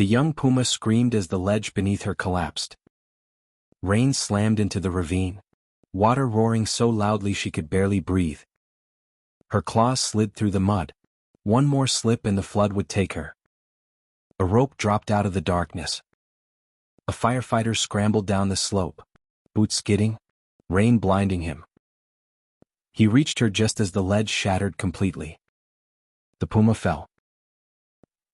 The young puma screamed as the ledge beneath her collapsed. Rain slammed into the ravine, water roaring so loudly she could barely breathe. Her claws slid through the mud. One more slip and the flood would take her. A rope dropped out of the darkness. A firefighter scrambled down the slope, boots skidding, rain blinding him. He reached her just as the ledge shattered completely. The puma fell.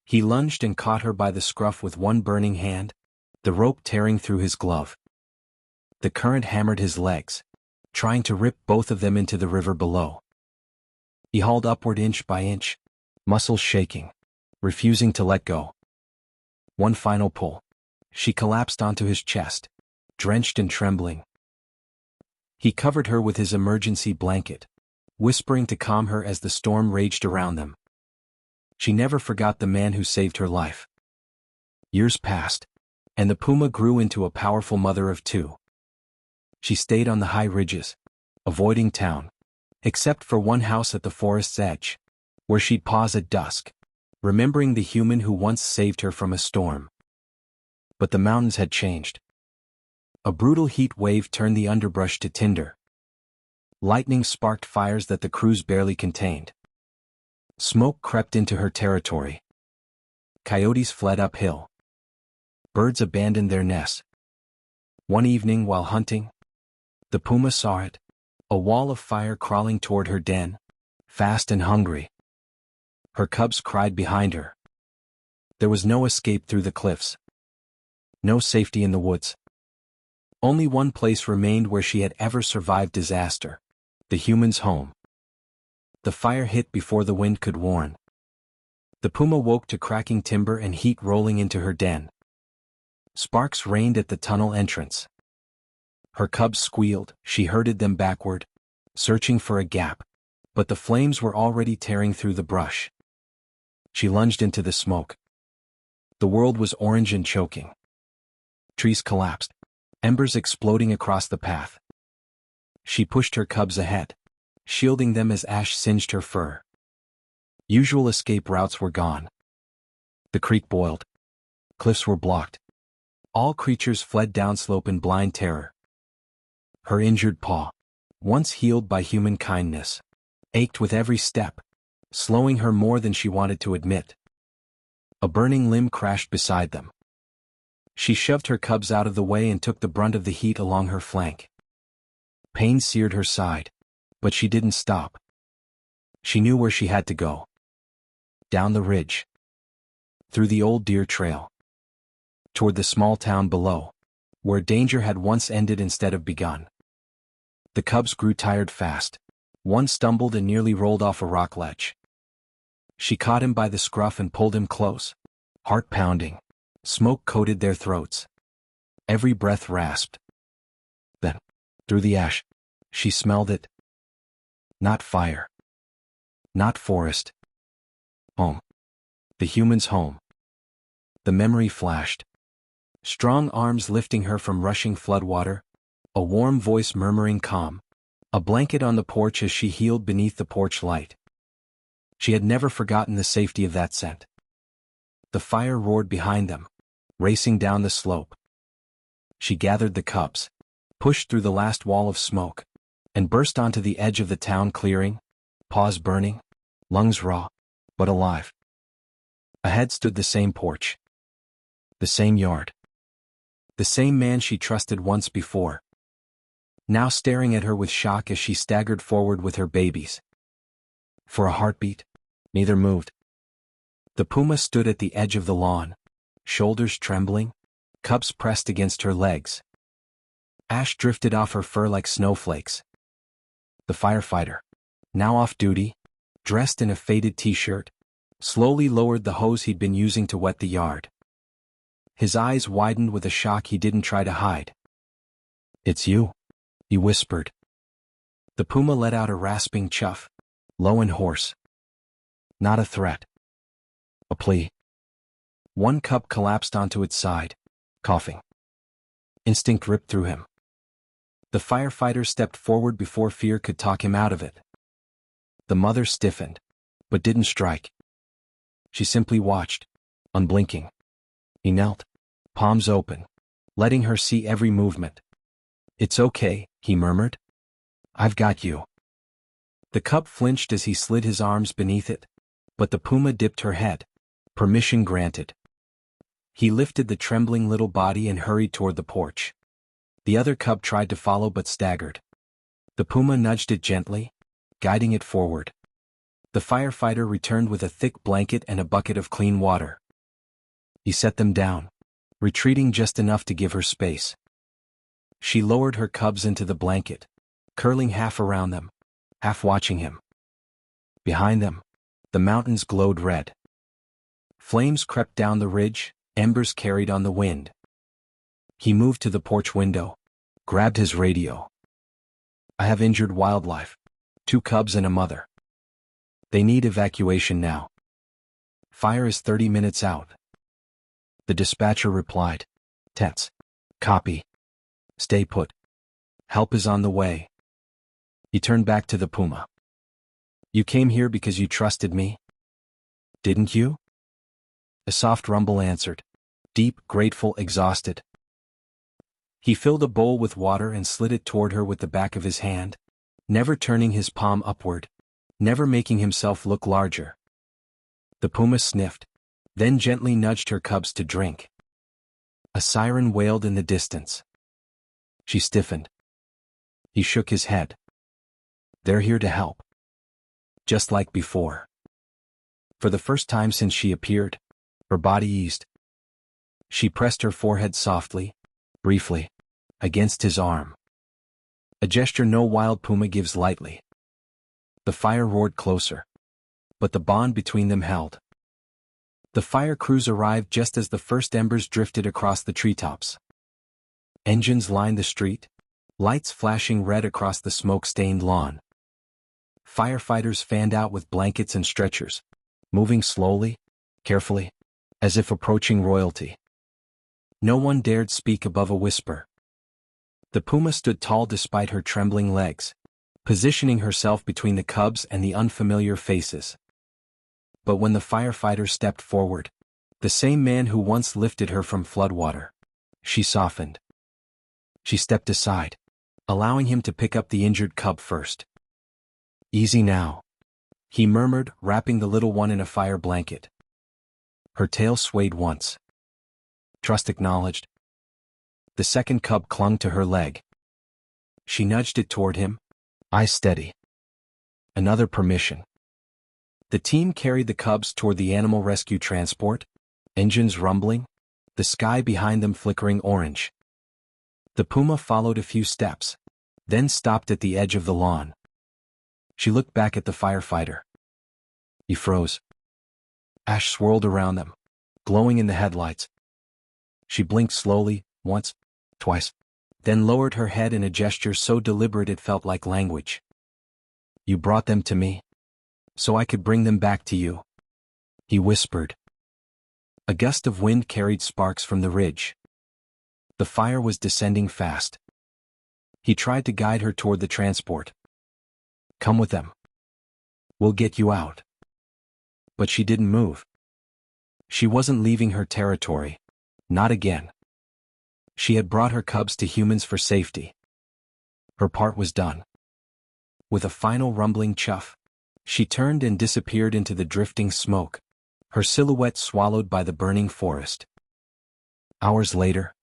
He lunged and caught her by the scruff with one burning hand, the rope tearing through his glove. The current hammered his legs, trying to rip both of them into the river below. He hauled upward inch by inch, muscles shaking, refusing to let go. One final pull. She collapsed onto his chest, drenched and trembling. He covered her with his emergency blanket, whispering to calm her as the storm raged around them. She never forgot the man who saved her life. Years passed, and the puma grew into a powerful mother of two. She stayed on the high ridges, avoiding town, except for one house at the forest's edge, where she'd pause at dusk, remembering the human who once saved her from a storm. But the mountains had changed. A brutal heat wave turned the underbrush to tinder. Lightning sparked fires that the crews barely contained. Smoke crept into her territory. Coyotes fled uphill. Birds abandoned their nests. One evening while hunting, the puma saw it, a wall of fire crawling toward her den, fast and hungry. Her cubs cried behind her. There was no escape through the cliffs. No safety in the woods. Only one place remained where she had ever survived disaster: the human's home. The fire hit before the wind could warn. The puma woke to cracking timber and heat rolling into her den. Sparks rained at the tunnel entrance. Her cubs squealed. She herded them backward, searching for a gap, but the flames were already tearing through the brush. She lunged into the smoke. The world was orange and choking. Trees collapsed, embers exploding across the path. She pushed her cubs ahead, shielding them as ash singed her fur. Usual escape routes were gone. The creek boiled. Cliffs were blocked. All creatures fled downslope in blind terror. Her injured paw, once healed by human kindness, ached with every step, slowing her more than she wanted to admit. A burning limb crashed beside them. She shoved her cubs out of the way and took the brunt of the heat along her flank. Pain seared her side, but she didn't stop. She knew where she had to go. Down the ridge. Through the old deer trail. Toward the small town below, where danger had once ended instead of begun. The cubs grew tired fast. One stumbled and nearly rolled off a rock ledge. She caught him by the scruff and pulled him close, heart pounding. Smoke coated their throats. Every breath rasped. Then, through the ash, she smelled it. Not fire. Not forest. Home. The human's home. The memory flashed. Strong arms lifting her from rushing floodwater, a warm voice murmuring calm, a blanket on the porch as she healed beneath the porch light. She had never forgotten the safety of that scent. The fire roared behind them, racing down the slope. She gathered the cubs, pushed through the last wall of smoke, and burst onto the edge of the town clearing, paws burning, lungs raw, but alive. Ahead stood the same porch. The same yard. The same man she trusted once before. Now staring at her with shock as she staggered forward with her babies. For a heartbeat, neither moved. The puma stood at the edge of the lawn, shoulders trembling, cubs pressed against her legs. Ash drifted off her fur like snowflakes. The firefighter, now off duty, dressed in a faded t-shirt, slowly lowered the hose he'd been using to wet the yard. His eyes widened with a shock he didn't try to hide. "It's you," he whispered. The puma let out a rasping chuff, low and hoarse. Not a threat. A plea. One cub collapsed onto its side, coughing. Instinct ripped through him. The firefighter stepped forward before fear could talk him out of it. The mother stiffened, but didn't strike. She simply watched, unblinking. He knelt, palms open, letting her see every movement. "It's okay," he murmured. "I've got you." The cub flinched as he slid his arms beneath it, but the puma dipped her head. Permission granted. He lifted the trembling little body and hurried toward the porch. The other cub tried to follow but staggered. The puma nudged it gently, guiding it forward. The firefighter returned with a thick blanket and a bucket of clean water. He set them down, retreating just enough to give her space. She lowered her cubs into the blanket, curling half around them, half watching him. Behind them, the mountains glowed red. Flames crept down the ridge, embers carried on the wind. He moved to the porch window, grabbed his radio. "I have injured wildlife, 2 cubs and a mother. They need evacuation now. Fire is 30 minutes out." The dispatcher replied, "Tense. Copy. Stay put. Help is on the way." He turned back to the puma. "You came here because you trusted me? Didn't you?" A soft rumble answered, deep, grateful, exhausted. He filled a bowl with water and slid it toward her with the back of his hand, never turning his palm upward, never making himself look larger. The puma sniffed, then gently nudged her cubs to drink. A siren wailed in the distance. She stiffened. He shook his head. "They're here to help." Just like before. For the first time since she appeared, her body eased. She pressed her forehead softly, briefly, against his arm. A gesture no wild puma gives lightly. The fire roared closer, but the bond between them held. The fire crews arrived just as the first embers drifted across the treetops. Engines lined the street, lights flashing red across the smoke-stained lawn. Firefighters fanned out with blankets and stretchers, moving slowly, carefully, as if approaching royalty. No one dared speak above a whisper. The puma stood tall despite her trembling legs, positioning herself between the cubs and the unfamiliar faces. But when the firefighter stepped forward, the same man who once lifted her from floodwater, she softened. She stepped aside, allowing him to pick up the injured cub first. "Easy now," he murmured, wrapping the little one in a fire blanket. Her tail swayed once. Trust acknowledged. The second cub clung to her leg. She nudged it toward him, eyes steady. Another permission. The team carried the cubs toward the animal rescue transport, engines rumbling, the sky behind them flickering orange. The puma followed a few steps, then stopped at the edge of the lawn. She looked back at the firefighter. He froze. Ash swirled around them, glowing in the headlights. She blinked slowly, once, twice, then lowered her head in a gesture so deliberate it felt like language. "You brought them to me, so I could bring them back to you," he whispered. A gust of wind carried sparks from the ridge. The fire was descending fast. He tried to guide her toward the transport. "Come with them. We'll get you out." But she didn't move. She wasn't leaving her territory. Not again. She had brought her cubs to humans for safety. Her part was done. With a final rumbling chuff, she turned and disappeared into the drifting smoke, her silhouette swallowed by the burning forest. Hours later,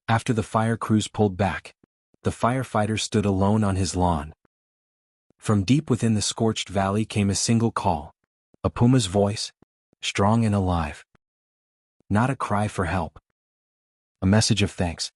after the fire crews pulled back, the firefighter stood alone on his lawn. From deep within the scorched valley came a single call, a puma's voice, strong and alive. Not a cry for help. A message of thanks.